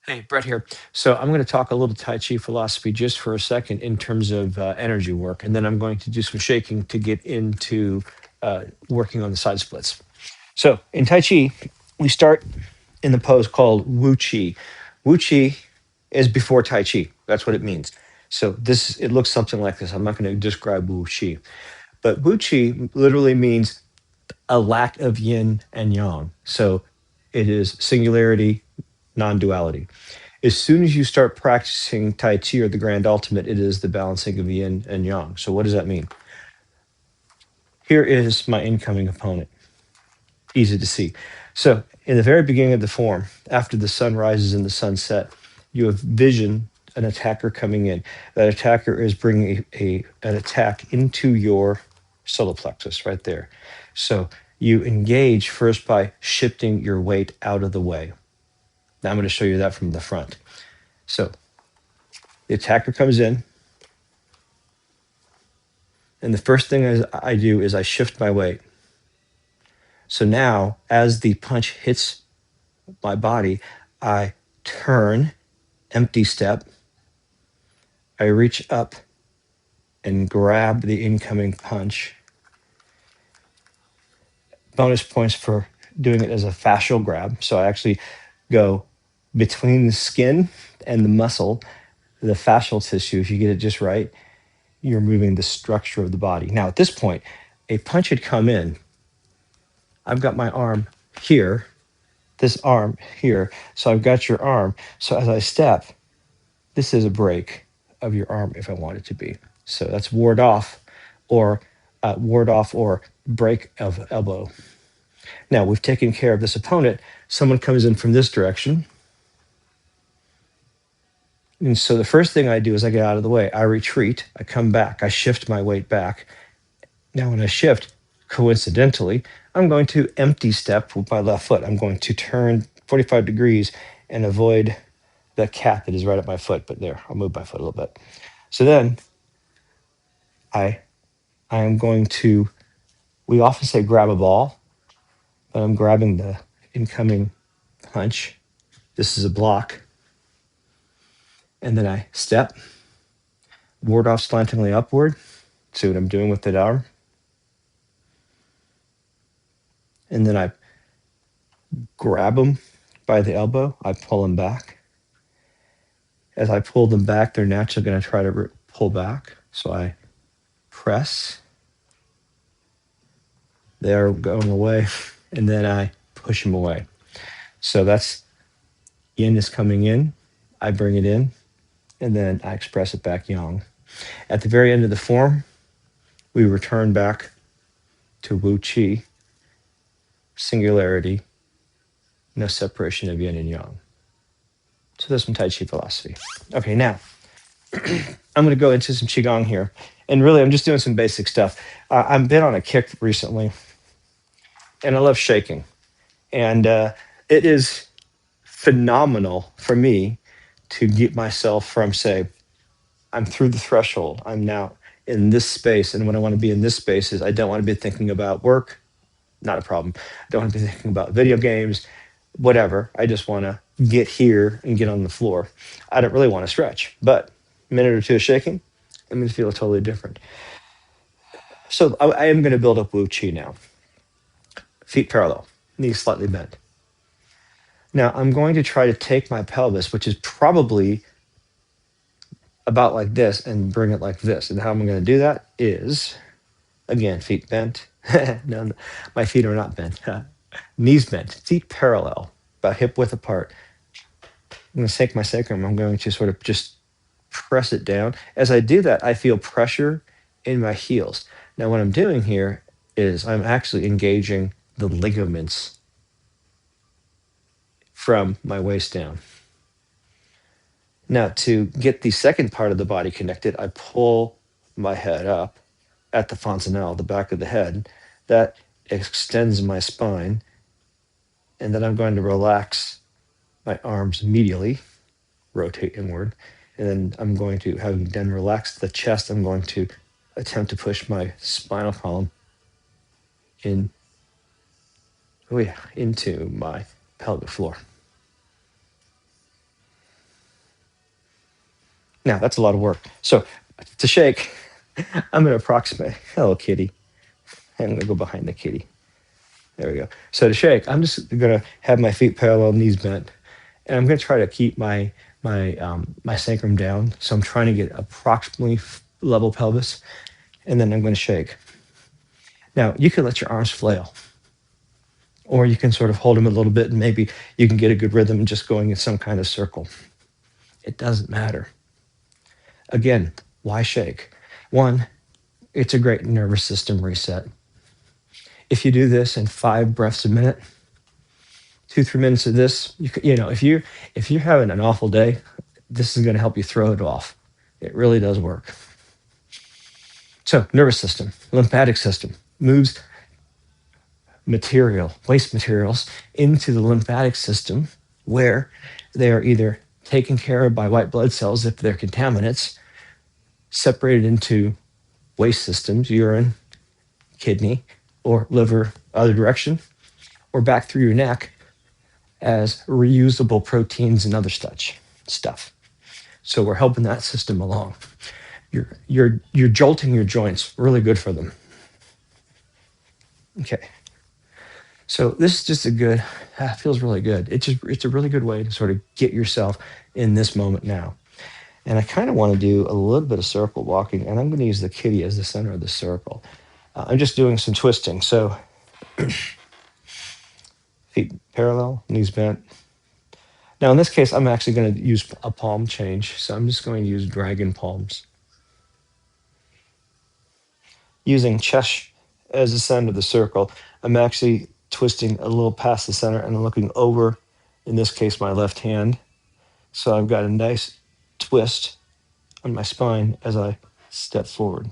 Hey, Brett here. So I'm going to talk a little Tai Chi philosophy just for a second in terms of energy work, and then I'm going to do some shaking to get into working on the side splits. So in Tai Chi, we start in the pose called Wu Chi. Wu Chi is before Tai Chi. That's what it means. So this it looks something like this. I'm not going to describe Wu Chi, but Wu Chi literally means a lack of yin and yang. So it is singularity, non-duality. As soon as you start practicing Tai Chi or the Grand Ultimate, it is the balancing of yin and yang. So, what does that mean? Here is my incoming opponent. Easy to see. So, in the very beginning of the form, after the sun rises and the sun set, you have vision an attacker coming in. That attacker is bringing an attack into your solar plexus right there. So, you engage first by shifting your weight out of the way. Now, I'm going to show you that from the front. So, the attacker comes in, and the first thing I do is I shift my weight. So now, as the punch hits my body, I turn, empty step. I reach up and grab the incoming punch. Bonus points for doing it as a fascial grab. So I actually go between the skin and the muscle, the fascial tissue. If you get it just right, you're moving the structure of the body. Now, at this point, a punch had come in. I've got my arm here, this arm here. So I've got your arm. So as I step, this is a break of your arm if I want it to be. So that's or ward off or break of elbow. Now we've taken care of this opponent. Someone comes in from this direction. And so the first thing I do is I get out of the way. I retreat. I come back. I shift my weight back. Now when I shift, coincidentally, I'm going to empty step with my left foot. I'm going to turn 45 degrees and avoid the cat that is right at my foot. But there, I'll move my foot a little bit. So then I I am going to, we often say grab a ball, but I'm grabbing the incoming punch. This is a block. And then I step, ward off slantingly upward. See what I'm doing with that arm. And then I grab them by the elbow. I pull them back. As I pull them back, they're naturally going to try to pull back. So I press. They're going away. And then I push them away. So that's yin is coming in. I bring it in. And then I express it back yang. At the very end of the form, we return back to Wu Chi, singularity, no separation of yin and yang. So there's some Tai Chi philosophy. Okay, now I'm going to go into some qigong here, and really I'm just doing some basic stuff. I've been on a kick recently, and I love shaking, and it is phenomenal for me to get myself from, say, I'm through the threshold. I'm now in this space, and when I want to be in this space is I don't want to be thinking about work. Not a problem. I don't want to be thinking about video games, whatever. I just want to get here and get on the floor. I don't really want to stretch, but a minute or two of shaking, I'm going to feel totally different. So I am going to build up Wu Chi now. Feet parallel, knees slightly bent. Now I'm going to try to take my pelvis, which is probably about like this, and bring it like this. And how I'm going to do that is, again, feet bent. No, my feet are not bent. Knees bent, feet parallel, about hip width apart. I'm going to sink my sacrum. I'm going to sort of just press it down. As I do that, I feel pressure in my heels. Now, what I'm doing here is I'm actually engaging the ligaments from my waist down. Now, to get the second part of the body connected, I pull my head up at the fontanelle, the back of the head. That extends my spine. And then I'm going to relax my arms medially, rotate inward. And then I'm going to, having done relaxed the chest, I'm going to attempt to push my spinal column in, into my pelvic floor. Now, that's a lot of work. So to shake, I'm going to approximate. Hello, kitty. And I'm going to go behind the kitty. There we go. So to shake, I'm just going to have my feet parallel, knees bent, and I'm going to try to keep my sacrum down. So I'm trying to get approximately level pelvis, and then I'm going to shake. Now, you can let your arms flail, or you can sort of hold them a little bit, and maybe you can get a good rhythm just going in some kind of circle. It doesn't matter. Again, why shake? One, it's a great nervous system reset. If you do this in 5 breaths a minute, 2-3 minutes of this, if you're having an awful day, this is going to help you throw it off. It really does work. So, nervous system, lymphatic system moves waste materials into the lymphatic system, where they are either taken care of by white blood cells if they're contaminants, separated into waste systems, urine, kidney, or liver, other direction, or back through your neck as reusable proteins and other stuff. So we're helping that system along. You're jolting your joints, really good for them. Okay. So this is just feels really good. It's a really good way to sort of get yourself in this moment now. And I kind of want to do a little bit of circle walking, and I'm going to use the kitty as the center of the circle. I'm just doing some twisting. So feet parallel, knees bent. Now in this case, I'm actually going to use a palm change. So I'm just going to use dragon palms. Using chest as the center of the circle, I'm actually twisting a little past the center and looking over, in this case, my left hand. So I've got a nice twist on my spine as I step forward.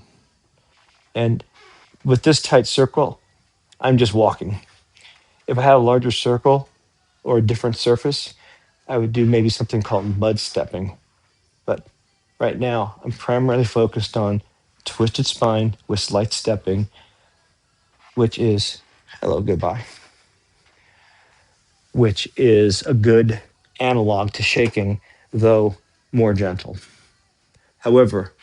And with this tight circle, I'm just walking. If I had a larger circle or a different surface, I would do maybe something called mud stepping. But right now, I'm primarily focused on twisted spine with slight stepping, which is, hello, goodbye, which is a good analog to shaking, though more gentle. However,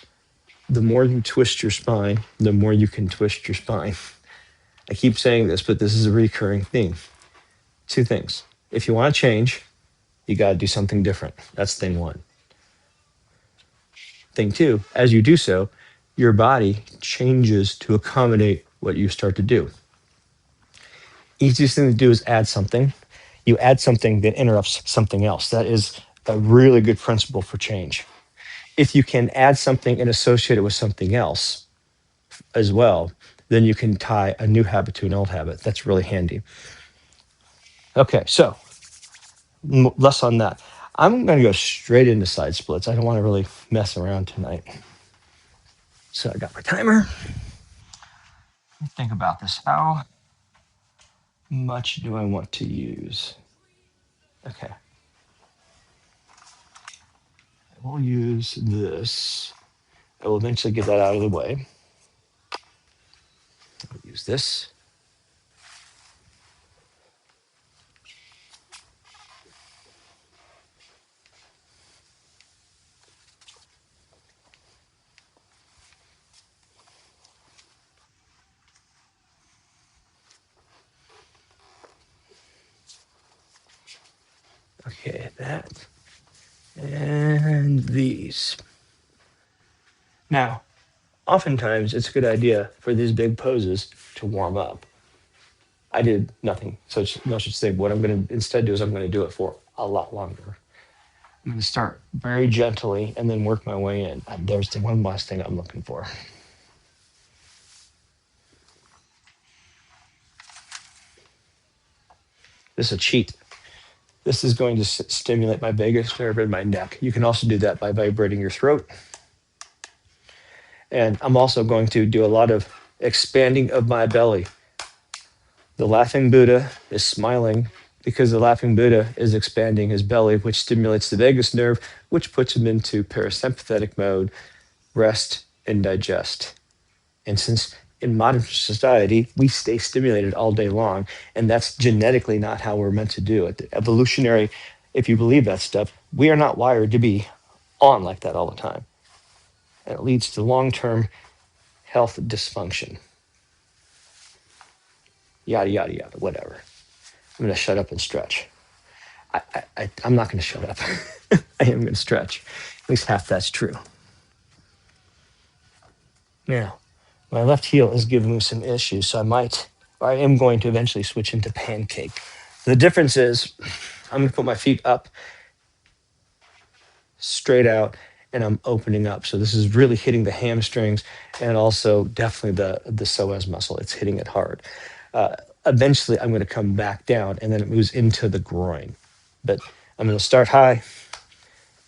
the more you twist your spine, the more you can twist your spine. I keep saying this, but this is a recurring theme. 2 things. If you want to change, you got to do something different. That's thing 1. Thing 2, as you do so, your body changes to accommodate what you start to do. Easiest thing to do is add something. You add something that interrupts something else. That is a really good principle for change. If you can add something and associate it with something else as well, then you can tie a new habit to an old habit. That's really handy. Okay, so less on that. I'm going to go straight into side splits. I don't want to really mess around tonight. So I got my timer. Think about this. How much do I want to use? Okay. I will use this. I will eventually get that out of the way. I'll use this. Okay, that. And these. Now, oftentimes it's a good idea for these big poses to warm up. I did nothing. So no such thing. What I'm going to instead do is I'm going to do it for a lot longer. I'm going to start very gently and then work my way in. There's the one last thing I'm looking for. This is a cheat. This is going to stimulate my vagus nerve in my neck. You can also do that by vibrating your throat. And I'm also going to do a lot of expanding of my belly. The laughing Buddha is smiling because the laughing Buddha is expanding his belly, which stimulates the vagus nerve, which puts him into parasympathetic mode, rest and digest. And since in modern society, we stay stimulated all day long, and that's genetically not how we're meant to do it. Evolutionary, if you believe that stuff, we are not wired to be on like that all the time. and it leads to long-term health dysfunction. Yada, yada, yada, whatever. I'm going to shut up and stretch. I'm not going to shut up. I am going to stretch. At least half that's true. Now, my left heel is giving me some issues, so I am going to eventually switch into pancake. The difference is I'm going to put my feet up, straight out, and I'm opening up. So this is really hitting the hamstrings and also definitely the psoas muscle. It's hitting it hard. Eventually, I'm going to come back down, and then it moves into the groin. But I'm going to start high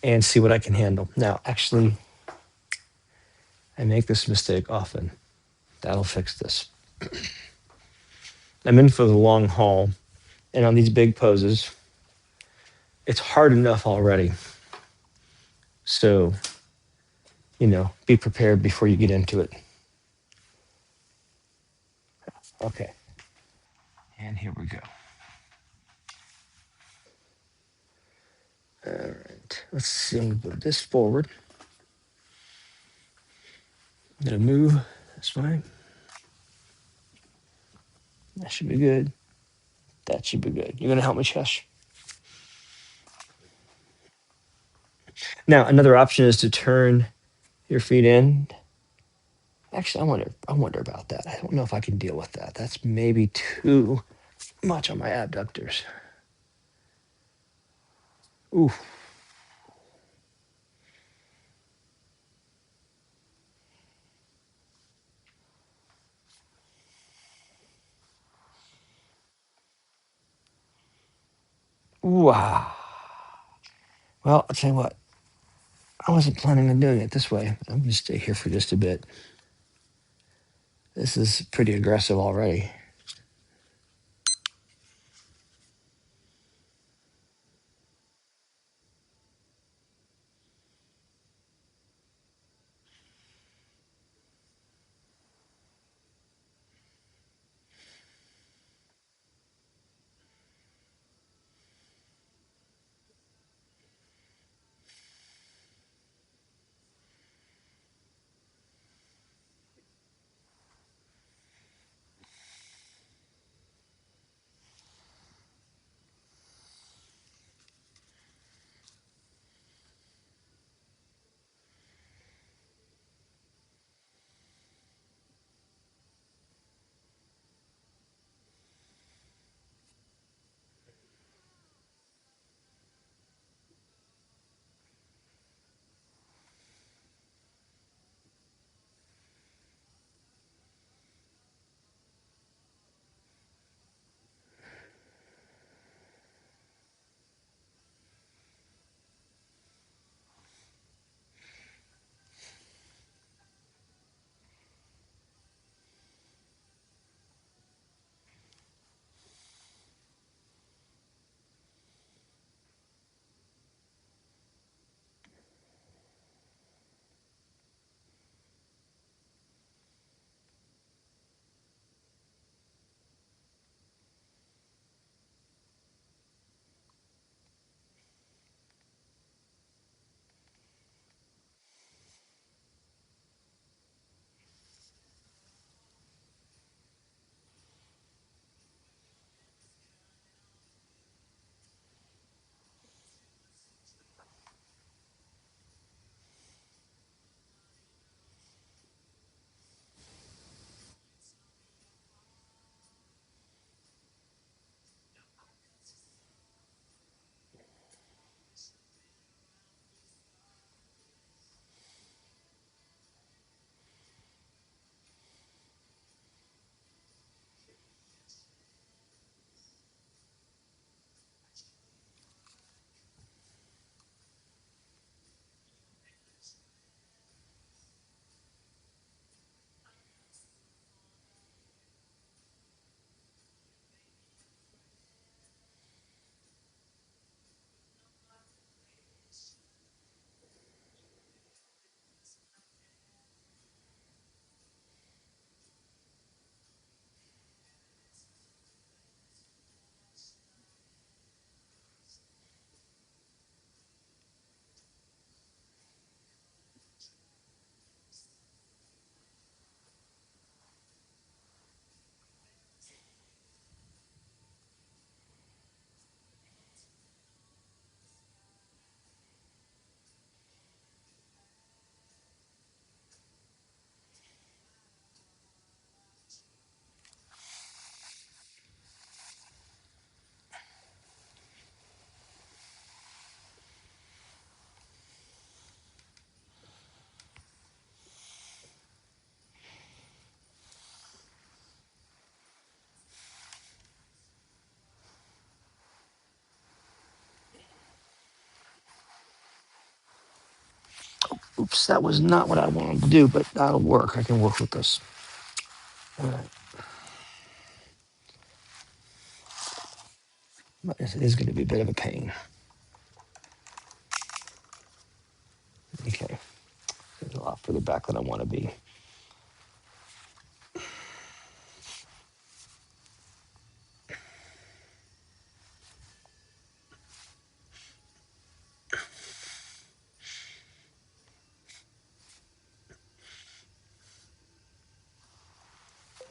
and see what I can handle. Now, actually, I make this mistake often. That'll fix this. I'm in for the long haul, and on these big poses, it's hard enough already. So, be prepared before you get into it. Okay. And here we go. All right. Let's see. I'm going to move this forward. I'm going to move this way. That should be good. That should be good. You're going to help me, Chesh? Now, another option is to turn your feet in. Actually, I wonder about that. I don't know if I can deal with that. That's maybe too much on my abductors. Ooh. Wow. Well, I'll tell you what. I wasn't planning on doing it this way. I'm going to stay here for just a bit. This is pretty aggressive already. Oops, that was not what I wanted to do, but that'll work. I can work with this. All right. But it is going to be a bit of a pain. Okay. It's a lot further back than I want to be.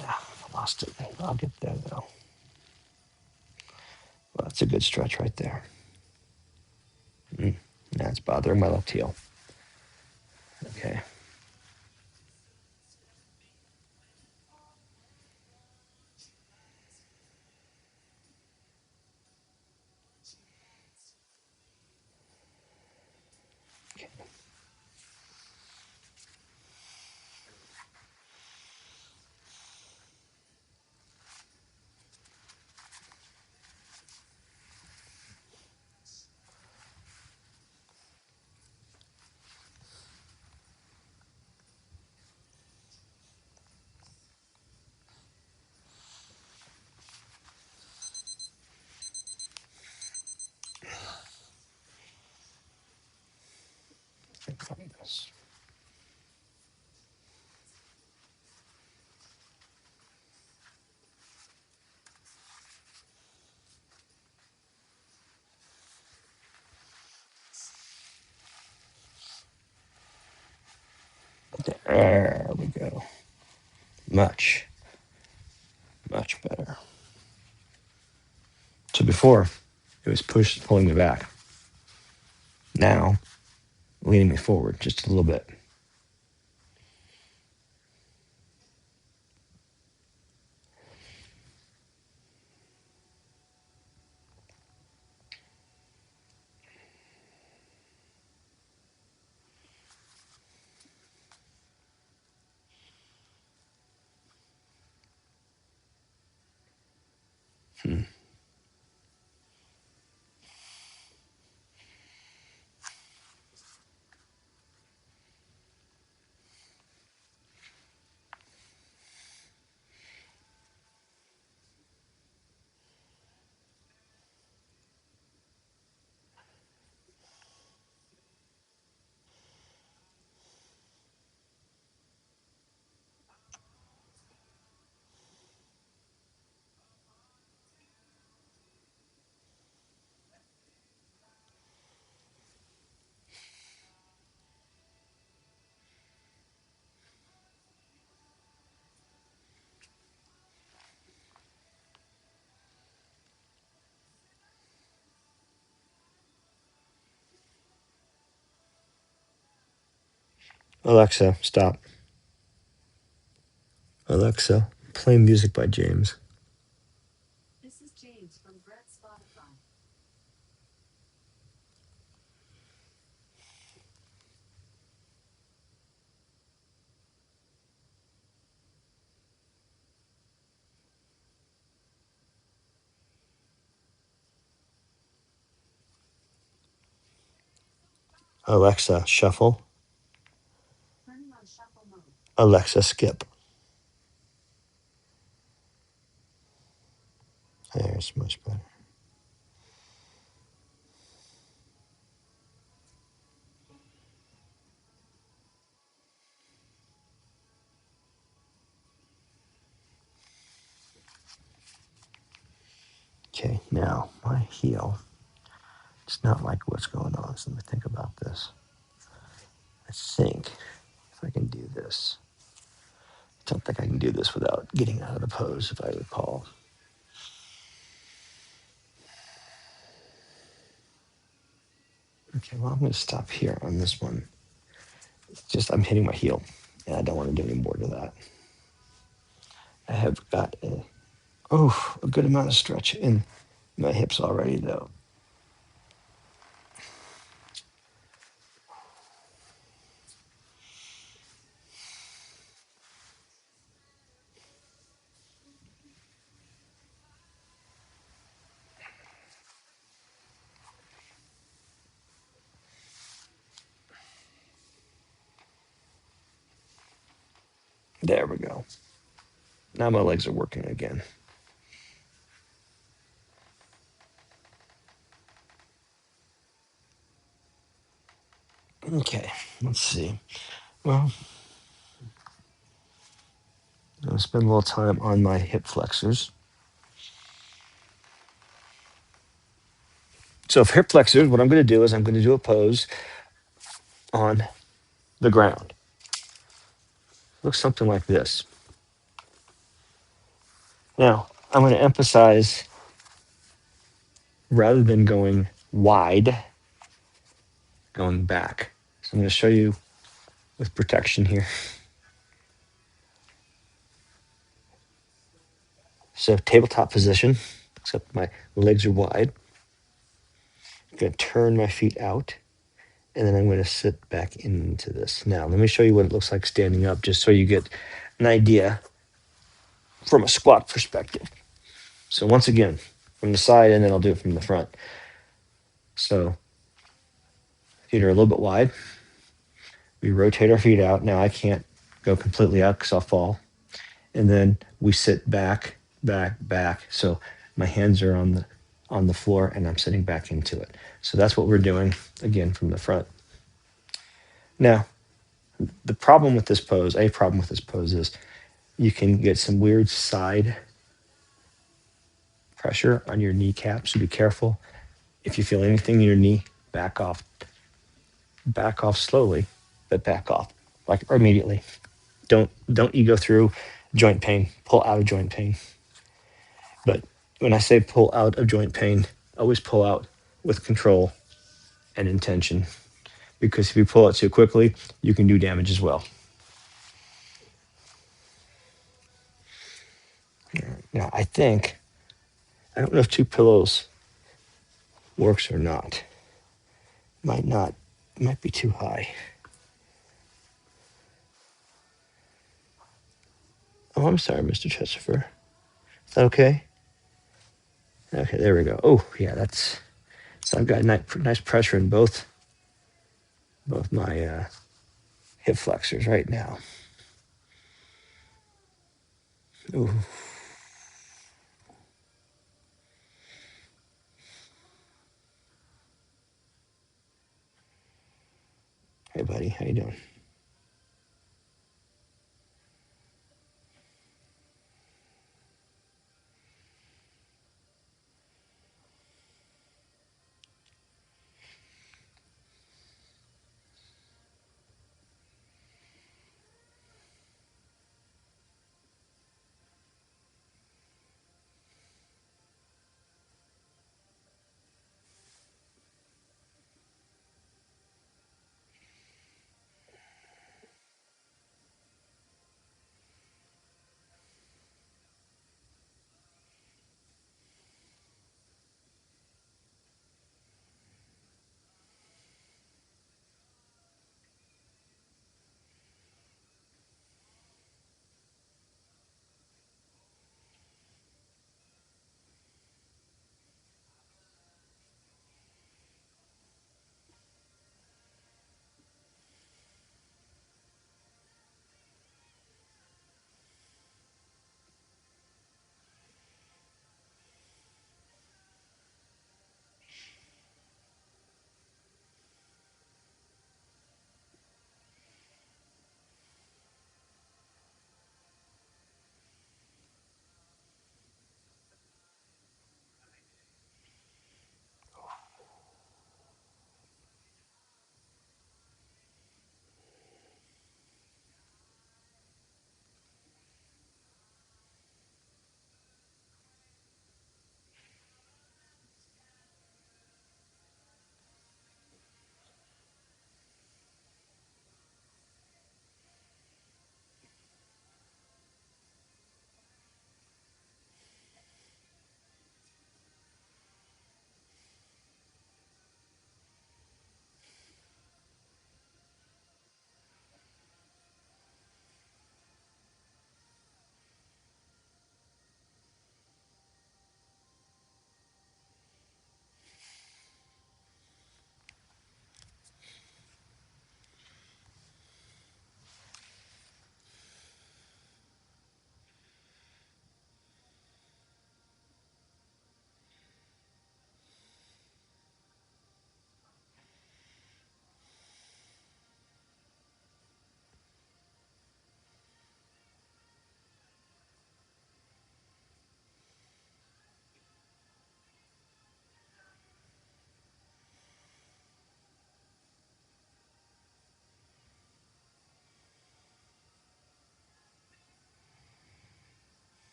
I lost it. I'll get there, though. Well, that's a good stretch right there. That's bothering my left heel. Okay. Think like this. There we go. Much better. So before, it was pulling me back. Now, leaning me forward just a little bit. Alexa, stop. Alexa, play music by James. This is James from Brett's Spotify. Alexa, shuffle. Turning on shuffle mode. Alexa, skip. There's much better. Okay, now my heel. It's not like what's going on. So let me think about this. I think if I can do this, I don't think I can do this without getting out of the pose, if I recall. Okay, well, I'm going to stop here on this one. It's just I'm hitting my heel, and I don't want to do any more to that. I have got a good amount of stretch in my hips already, though. There we go. Now my legs are working again. Okay, let's see. Well, I'm going to spend a little time on my hip flexors. So for hip flexors, what I'm going to do is I'm going to do a pose on the ground. Looks something like this. Now, I'm going to emphasize rather than going wide, going back. So I'm going to show you with protection here. So tabletop position, except my legs are wide. I'm going to turn my feet out, and then I'm going to sit back into this. Now, let me show you what it looks like standing up, just so you get an idea from a squat perspective. So once again, from the side, and then I'll do it from the front. So feet are a little bit wide. We rotate our feet out. Now I can't go completely out because I'll fall. And then we sit back, back, back. So my hands are on the floor and I'm sitting back into it. So that's what we're doing again from the front. Now, the problem with this pose, a problem with this pose is you can get some weird side pressure on your kneecap. So be careful. If you feel anything in your knee, back off slowly, but back off like or immediately. Don't you go through joint pain, pull out of joint pain. But when I say pull out of joint pain, always pull out with control and intention. Because if you pull it too quickly, you can do damage as well. Now, I don't know if two pillows works or not. Might not, might be too high. Oh, I'm sorry, Mr. Chesterfer. Is that okay? Okay, there we go. Oh, yeah, so I've got nice pressure in both my hip flexors right now. Ooh. Hey, buddy, how you doing?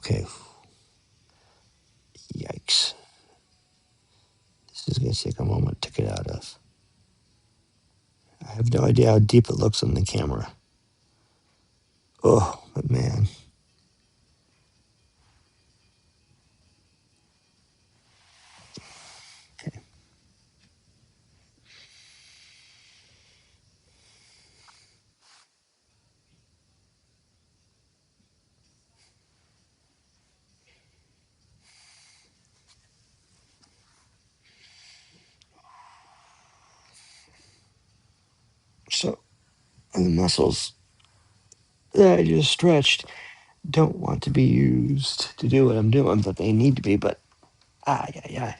Okay. Yikes. This is going to take a moment to get out of. I have no idea how deep it looks on the camera. Oh, but man. Okay. So the muscles that I just stretched don't want to be used to do what I'm doing, but they need to be. But yeah.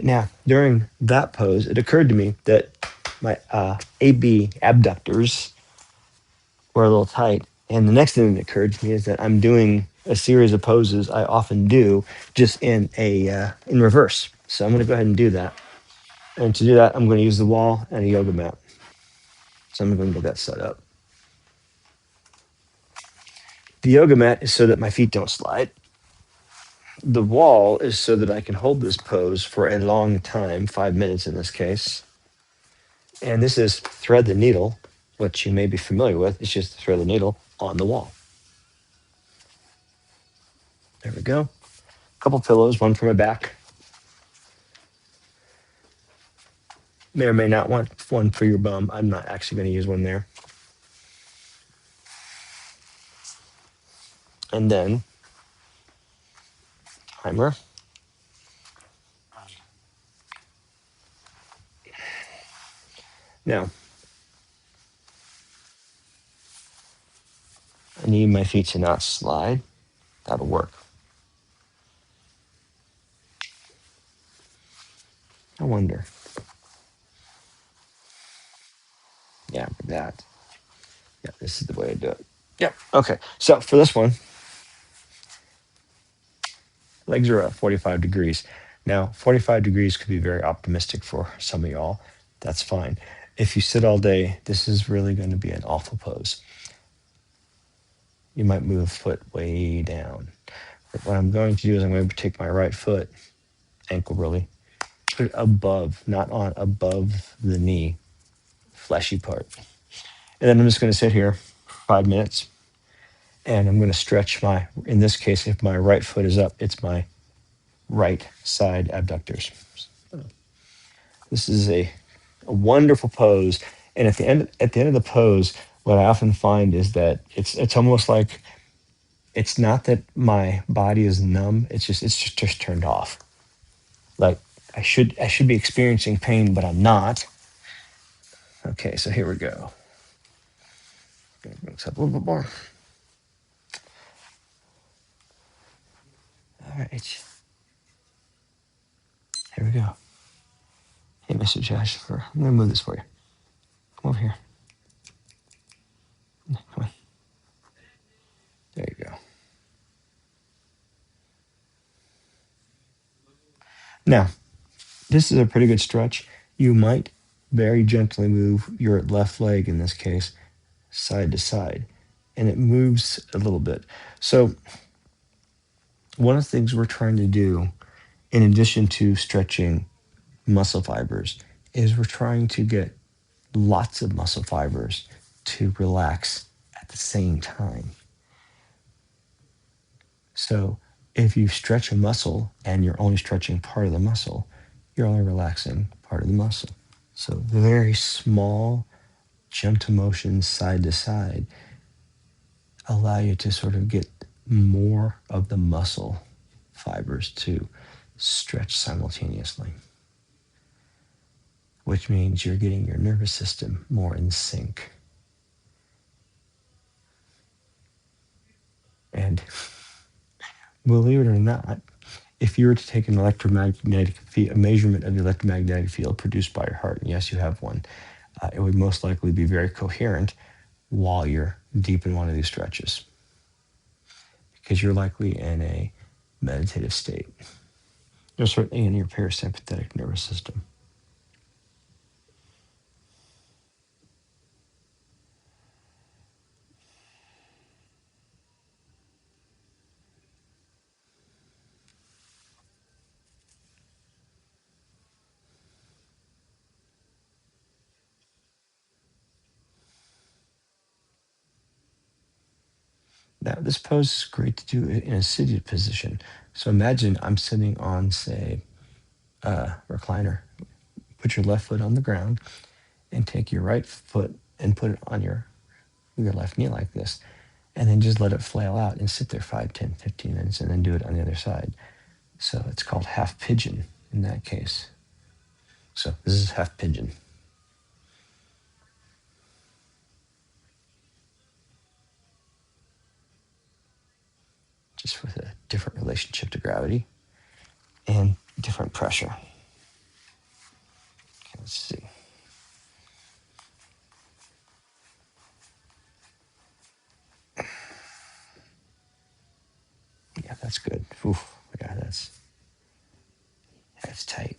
Now, during that pose, it occurred to me that my AB abductors were a little tight. And the next thing that occurred to me is that I'm doing a series of poses I often do just in reverse. So I'm going to go ahead and do that. And to do that, I'm going to use the wall and a yoga mat. So I'm going to get that set up. The yoga mat is so that my feet don't slide. The wall is so that I can hold this pose for a long time, 5 minutes in this case. And this is thread the needle, which you may be familiar with. It's just thread the needle on the wall. There we go. A couple pillows, one for my back. May or may not want one for your bum. I'm not actually going to use one there. And then timer. Now, I need my feet to not slide. That'll work. I wonder. Yeah, like that. Yeah, this is the way to do it. Yep. Okay. So for this one, legs are at 45 degrees. Now, 45 degrees could be very optimistic for some of y'all. That's fine. If you sit all day, this is really going to be an awful pose. You might move a foot way down. But what I'm going to do is I'm going to take my right foot, ankle really, put it above, not on, above the knee, fleshy part. And then I'm just going to sit here for 5 minutes and I'm going to stretch in this case, if my right foot is up, it's my right side abductors. This is a wonderful pose. And at the end of the pose, what I often find is that it's almost like it's not that my body is numb, it's just turned off. Like I should be experiencing pain, but I'm not. Okay, so here we go. Gonna bring this up a little bit more. All right. Here we go. Hey, Mr. Josh, I'm gonna move this for you. Come over here. Come on. There you go. Now, this is a pretty good stretch. You might very gently move your left leg in this case, side to side, and it moves a little bit. So, one of the things we're trying to do, in addition to stretching muscle fibers, is we're trying to get lots of muscle fibers to relax at the same time. So if you stretch a muscle and you're only stretching part of the muscle, you're only relaxing part of the muscle. So very small, gentle motions side to side allow you to sort of get more of the muscle fibers to stretch simultaneously, which means you're getting your nervous system more in sync. And believe it or not, if you were to take an electromagnetic field, a measurement of the electromagnetic field produced by your heart, and yes, you have one, it would most likely be very coherent while you're deep in one of these stretches, because you're likely in a meditative state. You're certainly in your parasympathetic nervous system. Now, this pose is great to do in a seated position. So imagine I'm sitting on, say, a recliner. Put your left foot on the ground and take your right foot and put it on your left knee like this. And then just let it flail out and sit there 5, 10, 15 minutes and then do it on the other side. So it's called half pigeon in that case. So this is half pigeon. Just with a different relationship to gravity and different pressure. Okay, let's see. Yeah, that's good. Oof, yeah, that's tight.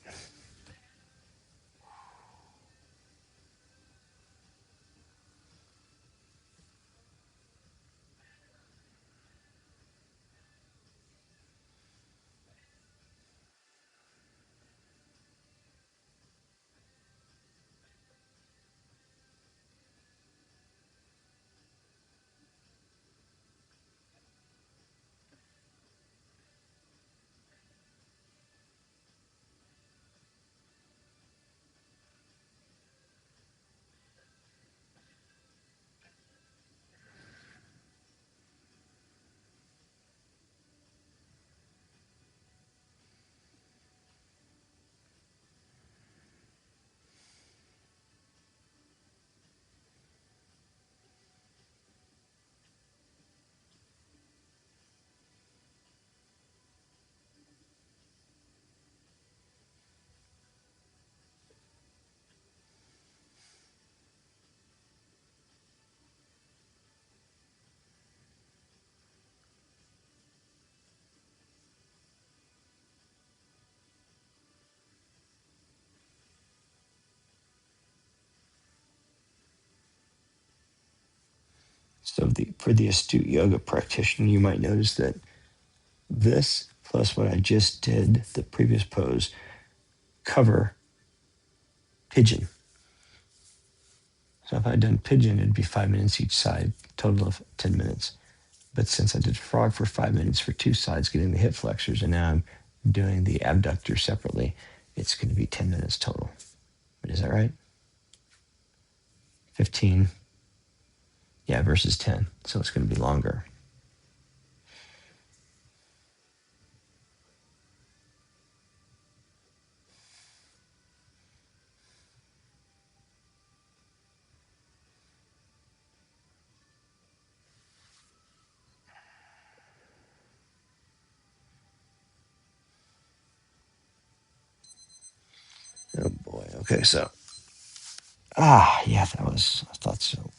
So for the astute yoga practitioner, you might notice that this plus what I just did, the previous pose, cover pigeon. So if I'd done pigeon, it'd be 5 minutes each side, total of 10 minutes. But since I did frog for 5 minutes for two sides, getting the hip flexors, and now I'm doing the abductors separately, it's going to be 10 minutes total. Is that right? 15. Yeah, versus 10. So it's going to be longer. Oh boy. Okay, so yeah, I thought so.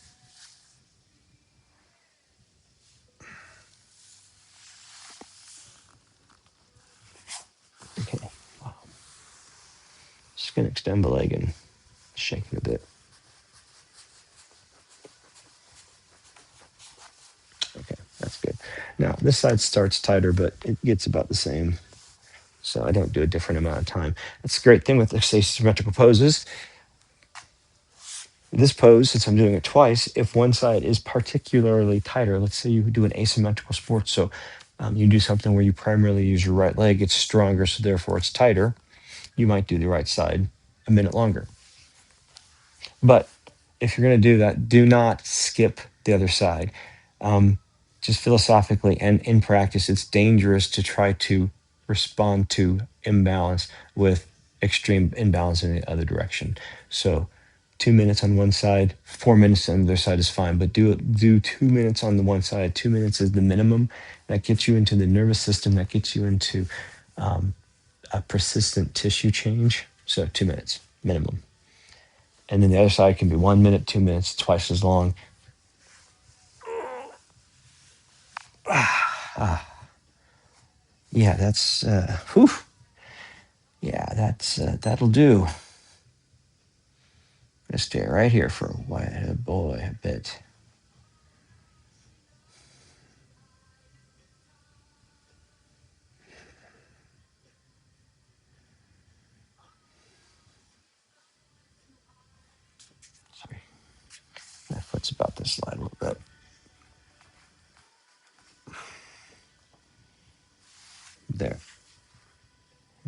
Okay. Wow. Just gonna extend the leg and shake it a bit. Okay, that's good. Now this side starts tighter, but it gets about the same. So I don't do a different amount of time. That's the great thing with asymmetrical poses. This pose, since I'm doing it twice, if one side is particularly tighter, let's say you do an asymmetrical sport, so you do something where you primarily use your right leg, it's stronger, so therefore it's tighter, you might do the right side a minute longer. But if you're going to do that, do not skip the other side. Just philosophically and in practice, it's dangerous to try to respond to imbalance with extreme imbalance in the other direction. So 2 minutes on one side, 4 minutes on the other side is fine, but do 2 minutes on the one side. 2 minutes is the minimum. That gets you into the nervous system. That gets you into a persistent tissue change. So 2 minutes minimum. And then the other side can be 1 minute, 2 minutes, twice as long. Yeah, that's whew. Yeah, that'll do. Gonna stay right here for a while, boy, a bit. Sorry, my foot's about to slide a little bit. There.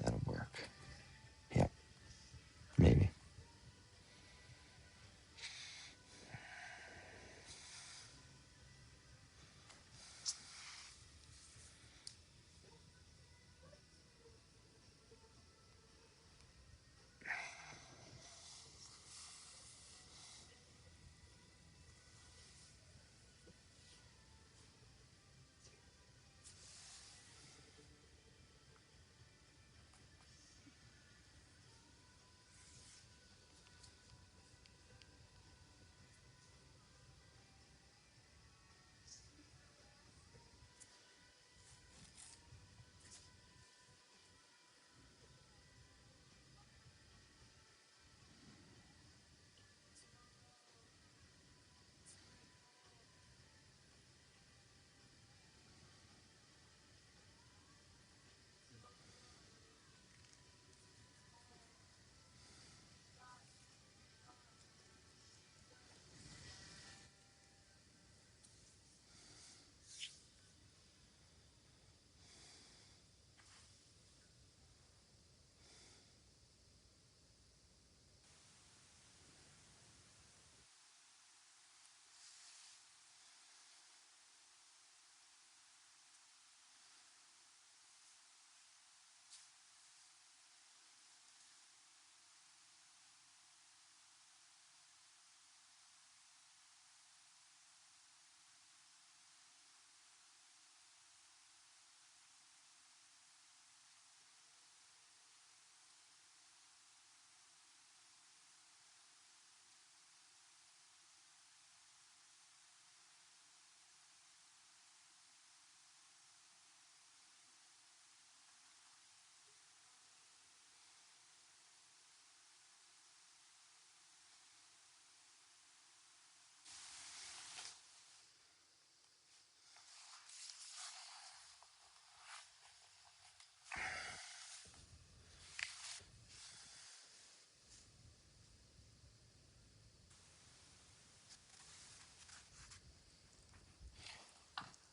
That'll work. Yeah, maybe.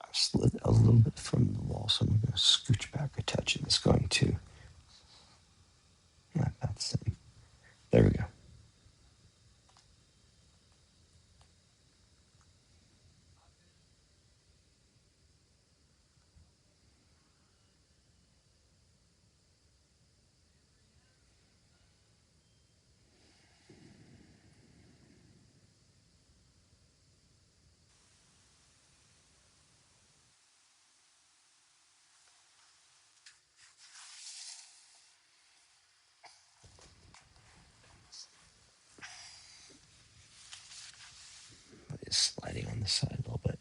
I've slid a little bit from the wall, so I'm going to scooch back a touch, and it's going to not that same. There we go. It's sliding on the side a little bit.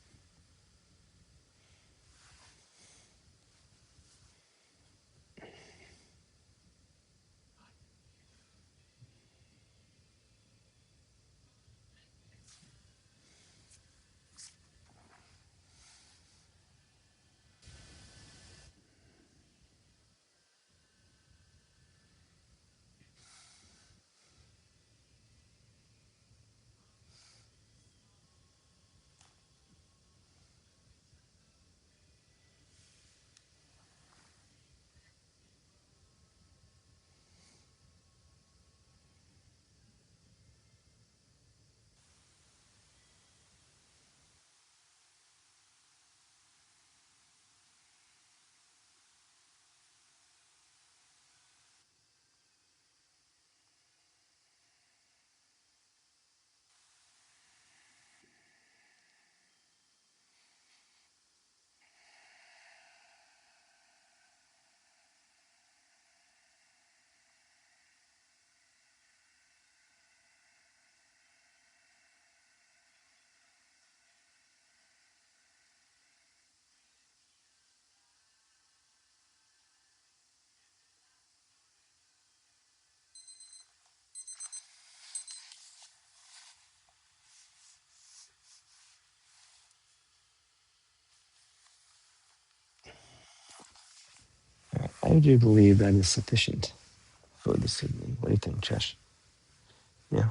I do believe that is sufficient for this evening. What do you think, Chesh? Yeah.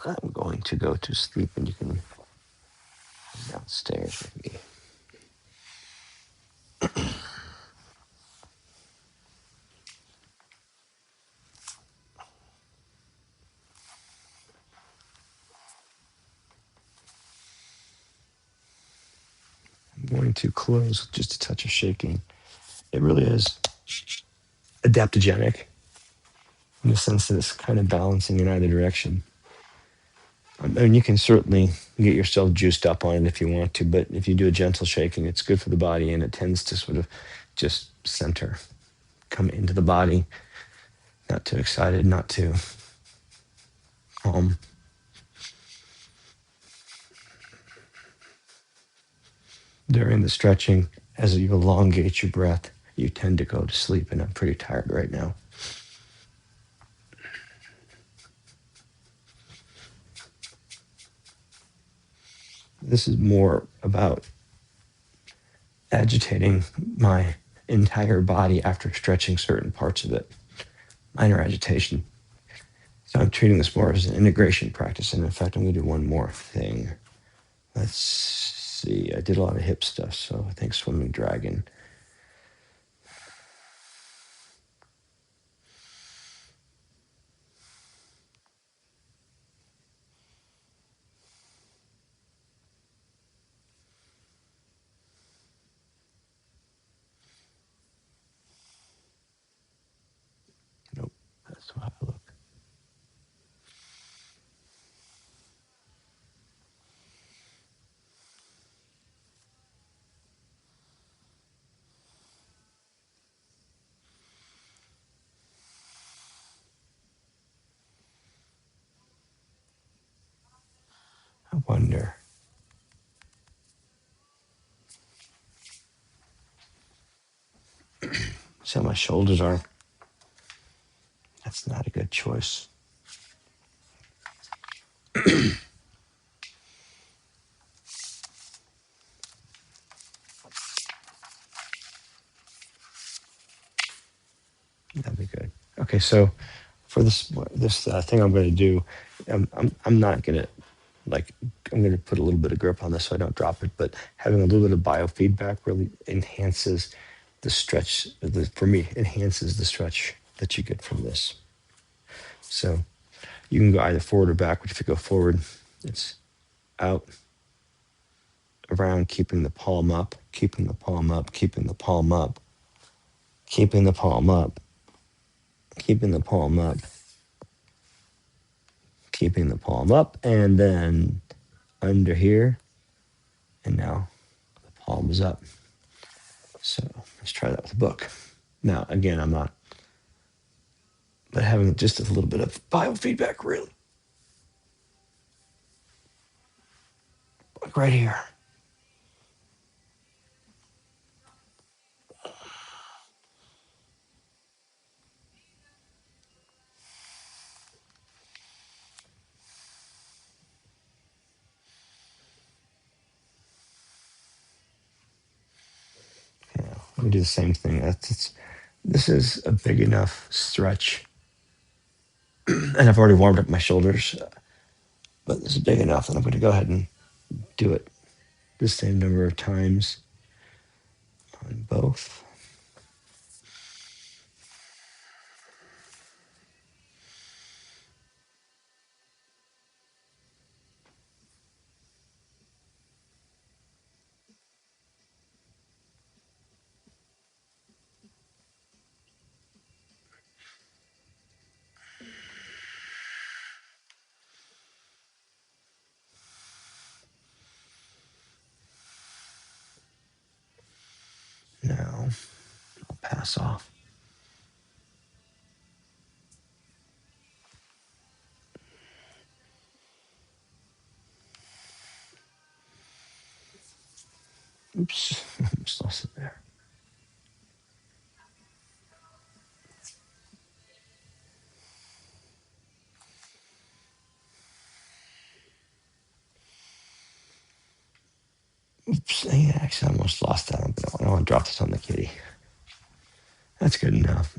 I'm going to go to sleep and you can come downstairs with me. I'm going to close with just a touch of shaking. It really is adaptogenic in the sense that it's kind of balancing in either direction. I mean, you can certainly get yourself juiced up on it if you want to, but if you do a gentle shaking, it's good for the body and it tends to sort of just center, come into the body, not too excited, not too calm. During the stretching, as you elongate your breath, you tend to go to sleep, and I'm pretty tired right now. This is more about agitating my entire body after stretching certain parts of it, minor agitation. So I'm treating this more as an integration practice. And in fact, I'm going to do one more thing. Let's see. I did a lot of hip stuff, so I think swimming dragon. Nope, that's how I look. I wonder. See how my shoulders are. That's not a good choice. That'd be good. Okay, so for this thing I'm going to do, I'm not going to like I'm going to put a little bit of grip on this so I don't drop it. But having a little bit of biofeedback really enhances the stretch. For me, enhances the stretch that you get from this. So you can go either forward or backward. If you go forward, it's out, around, keeping the palm up, keeping the palm up, keeping the palm up, keeping the palm up, keeping the palm up, keeping the palm up, and then under here, and now the palm is up. So let's try that with a book. Now, again, I'm not, but having just a little bit of biofeedback, really, like right here. Yeah, let me do the same thing. This is a big enough stretch, and I've already warmed up my shoulders, but this is big enough that I'm going to go ahead and do it the same number of times on both. Now I'll pass off. Oops, just lost it there. Oops, yeah, actually, I almost lost that one, but I don't want to drop this on the kitty. That's good enough.